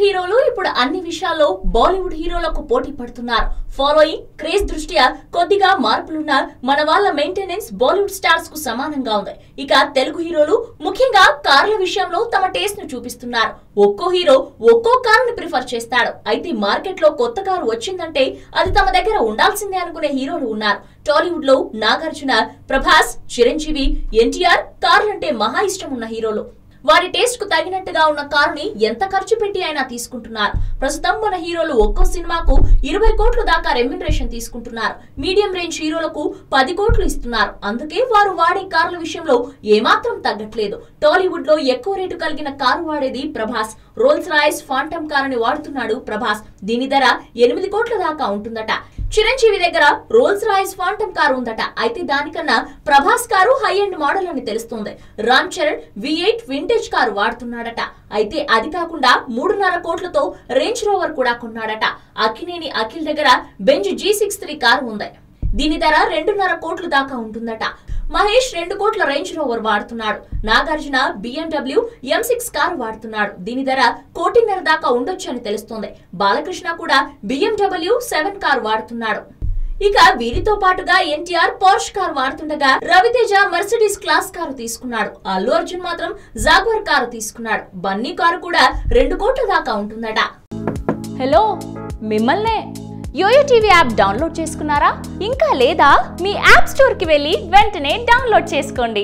హీరోలు ఇప్పుడు అన్ని విషయాల్లో బాలీవుడ్ హీరోలకు పోటీ పడుతున్నారు. ఫాలోయింగ్ క్రేజ్ దృష్ట్యా కొద్దిగా మార్పులున్న మన వాళ్ళ మెయింటెనెన్స్ బాలీవుడ్ స్టార్స్ కు సమానంగా ఉంది. ఇక తెలుగు హీరోలు ముఖ్యంగా కార్ల విషయంలో తమ టేస్ట్ ను చూపిస్తున్నారు. ఒక్కో హీరో ఒక్కో కారుని ప్రిఫర్ చేస్తాడు. అయితే మార్కెట్ లో కొత్త కారు వచ్చిందంటే అది తమ దగ్గర ఉండాల్సిందే అనుకునే హీరోలు ఉన్నారు. టాలీవుడ్ లో నాగార్జున, ప్రభాస్, చిరంజీవి, ఎన్టీఆర్ కార్లంటే మహా ఇష్టం ఉన్న హీరోలు. వారి టేస్ట్ కు తగినట్టుగా ఉన్న కారుని ఎంత ఖర్చు పెట్టి అయినా తీసుకుంటున్నారు. ప్రస్తుతం మన హీరోలు ఒక్కో సినిమాకు 20 కోట్ల దాకా రెమ్యునరేషన్ తీసుకుంటున్నారు. మీడియం రేంజ్ హీరోలకు 10 కోట్లు ఇస్తున్నారు. అందుకే వారు వాడే కార్ల విషయంలో ఏమాత్రం తగ్గట్లేదు. టాలీవుడ్ లో ఎక్కువ రేటు కలిగిన కారు వాడేది Prabhas. Rolls Royce phantom car అని వాడుతున్నాడు ప్రభాస్. దీని ధర 8 కోట్ల దాకా ఉంటుందట. చిరంజీవి దగ్గర రోల్స్ రాయ్స్ ఫాంటమ్ కారు ఉందట. అయితే దానికన్నా Prabhas car high end model అని తెలుస్తుంది. Ram Charan V8 vintage car వాడుతున్నాడట. అయితే అది కాకుండా 3.5 కోట్లతో రేంజ్ రోవర్ కూడా కొన్నాడట. అక్కినేని అఖిల్ దగ్గర బెంజ్ G63 కారు ఉంది. దీని ధర 2.5 కోట్ల దాకా ఉంటుందట. మహేష్ 2 కోట్ల రేంజ్ రోవర్ వాడుతున్నాడు. నాగార్జున BMW M6 కారు వాడుతున్నాడు. దీని ధర 1.5 కోట్ల దాకా ఉండొచ్చు అని తెలుస్తోంది. బాలకృష్ణ కూడా BMW 7 కారు వాడుతున్నాడు. ఇక వీరితో పాటుగా ఎన్టీఆర్ పోర్ష్ కారు వాడుతుండగా రవితేజ మర్సిడీస్ క్లాస్ కారు తీసుకున్నాడు. అల్లు అర్జున్ మాత్రం జాగ్వర్ కారు తీసుకున్నాడు. బన్నీ కారు కూడా 2 కోట్ల దాకా ఉంటుందట. హలో, మిమ్మల్నే యోయో టీవీ యాప్ డౌన్లోడ్ చేసుకున్నారా? ఇంకా లేదా? మీ యాప్ స్టోర్ కి వెళ్ళి వెంటనే డౌన్లోడ్ చేసుకోండి.